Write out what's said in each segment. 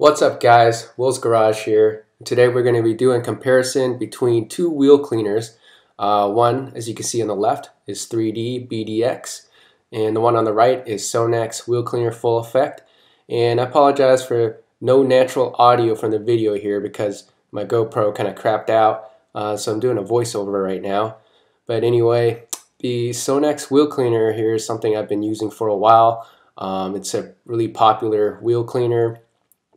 What's up guys, Will's Garage here. Today we're going to be doing a comparison between two wheel cleaners. One, as you can see on the left, is 3D BDX, and the one on the right is SONAX Wheel Cleaner Full Effect. And I apologize for no natural audio from the video here because my GoPro kind of crapped out, so I'm doing a voiceover right now. But anyway, the SONAX wheel cleaner here is something I've been using for a while. It's a really popular wheel cleaner.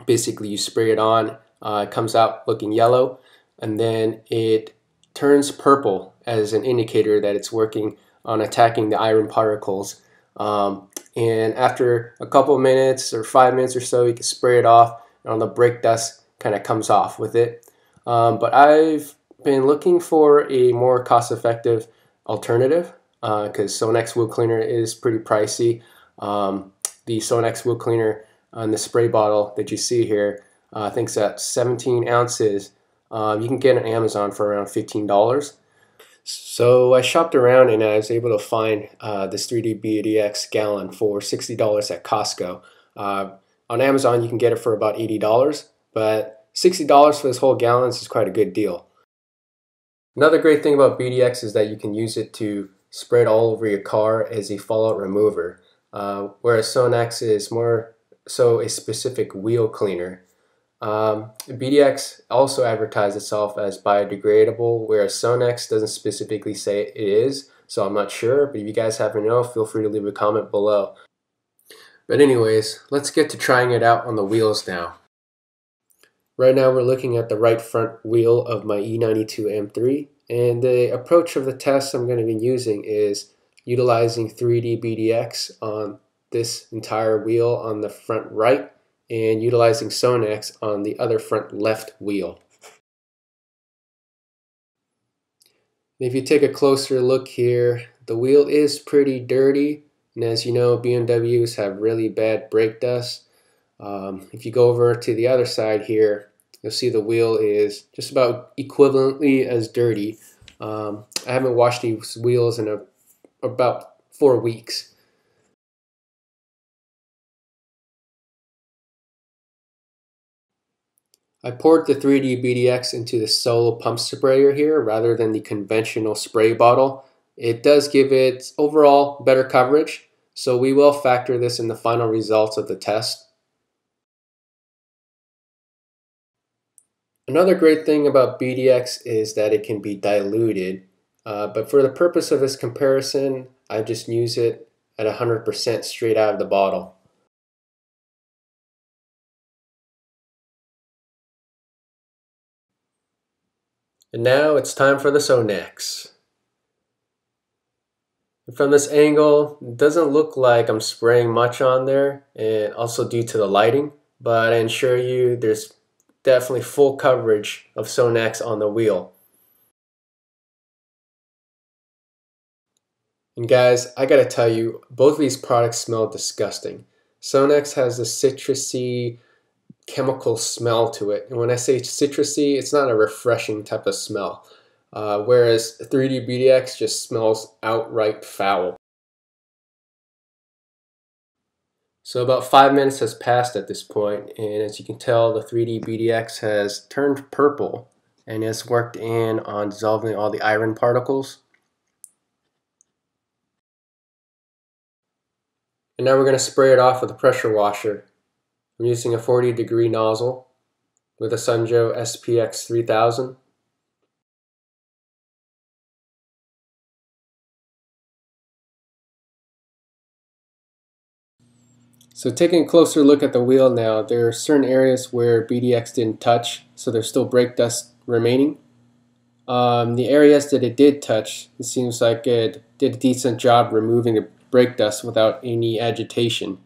Basically, you spray it on, it comes out looking yellow, and then it turns purple as an indicator that it's working on attacking the iron particles. And after a couple of minutes or 5 minutes or so, you can spray it off, and all the brake dust kind of comes off with it. But I've been looking for a more cost-effective alternative because SONAX wheel cleaner is pretty pricey. The SONAX wheel cleaner on the spray bottle that you see here, I think it's at 17 ounces. You can get it on Amazon for around $15. So I shopped around and I was able to find this 3D BDX gallon for $60 at Costco. On Amazon you can get it for about $80, but $60 for this whole gallon is quite a good deal. Another great thing about BDX is that you can use it to spray it all over your car as a fallout remover, whereas SONAX is more so a specific wheel cleaner. BDX also advertised itself as biodegradable, whereas SONAX doesn't specifically say it is, so I'm not sure, but if you guys happen to know, feel free to leave a comment below. But anyways, let's get to trying it out on the wheels now. Right now we're looking at the right front wheel of my E92 M3, and the approach of the test I'm going to be using is utilizing 3D BDX on this entire wheel on the front right and utilizing SONAX on the other front left wheel. If you take a closer look here, the wheel is pretty dirty, and as you know, BMWs have really bad brake dust. If you go over to the other side here, you'll see the wheel is just about equivalently as dirty. I haven't washed these wheels in about 4 weeks. I poured the 3D BDX into the solo pump sprayer here rather than the conventional spray bottle. It does give it overall better coverage, so we will factor this in the final results of the test. Another great thing about BDX is that it can be diluted, but for the purpose of this comparison, I just use it at 100% straight out of the bottle. And now it's time for the SONAX. From this angle, it doesn't look like I'm spraying much on there, and also due to the lighting, but I assure you there's definitely full coverage of SONAX on the wheel. And guys, I gotta tell you, both of these products smell disgusting. SONAX has a citrusy chemical smell to it, and when I say citrusy, it's not a refreshing type of smell, whereas 3D BDX just smells outright foul. So about 5 minutes has passed at this point, and as you can tell, the 3D BDX has turned purple and has worked in on dissolving all the iron particles. And now we're going to spray it off with a pressure washer. I'm using a 40-degree nozzle with a Sunjo SPX 3000. So taking a closer look at the wheel now, there are certain areas where BDX didn't touch, so there's still brake dust remaining. The areas that it did touch, it seems like it did a decent job removing the brake dust without any agitation.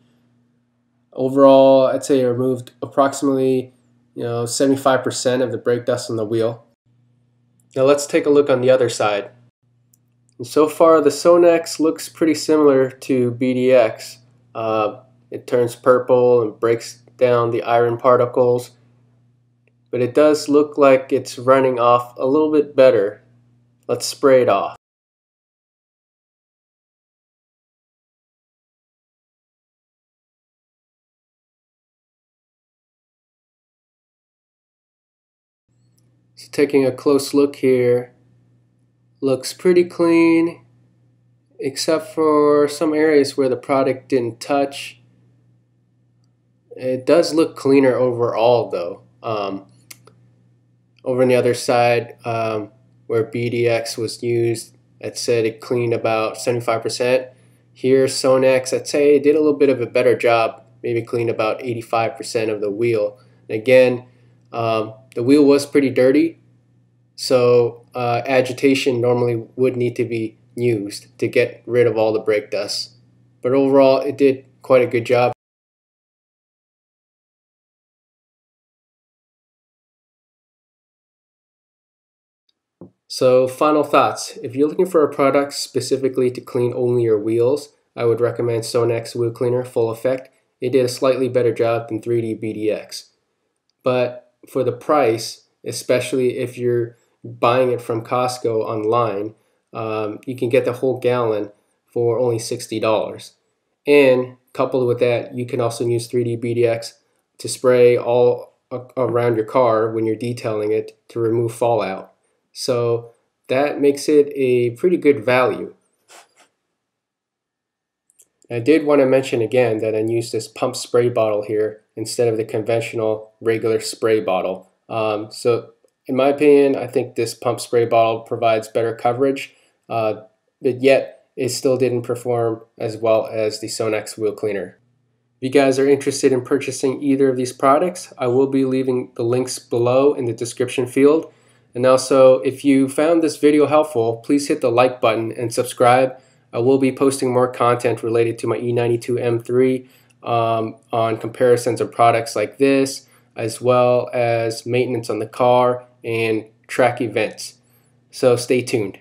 Overall, I'd say it removed approximately 75% of the brake dust on the wheel. Now let's take a look on the other side. And so far the SONAX looks pretty similar to BDX. It turns purple and breaks down the iron particles, but it does look like it's running off a little bit better. Let's spray it off. So taking a close look here, looks pretty clean except for some areas where the product didn't touch. It does look cleaner overall though. Over on the other side, where BDX was used, it said it cleaned about 75%. Here, SONAX, I'd say, did a little bit of a better job, maybe cleaned about 85% of the wheel. And again, the wheel was pretty dirty, so agitation normally would need to be used to get rid of all the brake dust. But overall, it did quite a good job. So final thoughts. If you're looking for a product specifically to clean only your wheels, I would recommend SONAX Wheel Cleaner Full Effect. It did a slightly better job than 3D BDX. But for the price, especially if you're buying it from Costco online, you can get the whole gallon for only $60. And coupled with that, you can also use 3D BDX to spray all around your car when you're detailing it to remove fallout. So that makes it a pretty good value. I did want to mention again that I used this pump spray bottle here instead of the conventional regular spray bottle. So in my opinion, I think this pump spray bottle provides better coverage, but yet it still didn't perform as well as the SONAX wheel cleaner. If you guys are interested in purchasing either of these products, I will be leaving the links below in the description field. And also, if you found this video helpful, please hit the like button and subscribe. I will be posting more content related to my E92 M3 on comparisons of products like this, as well as maintenance on the car and track events. So stay tuned.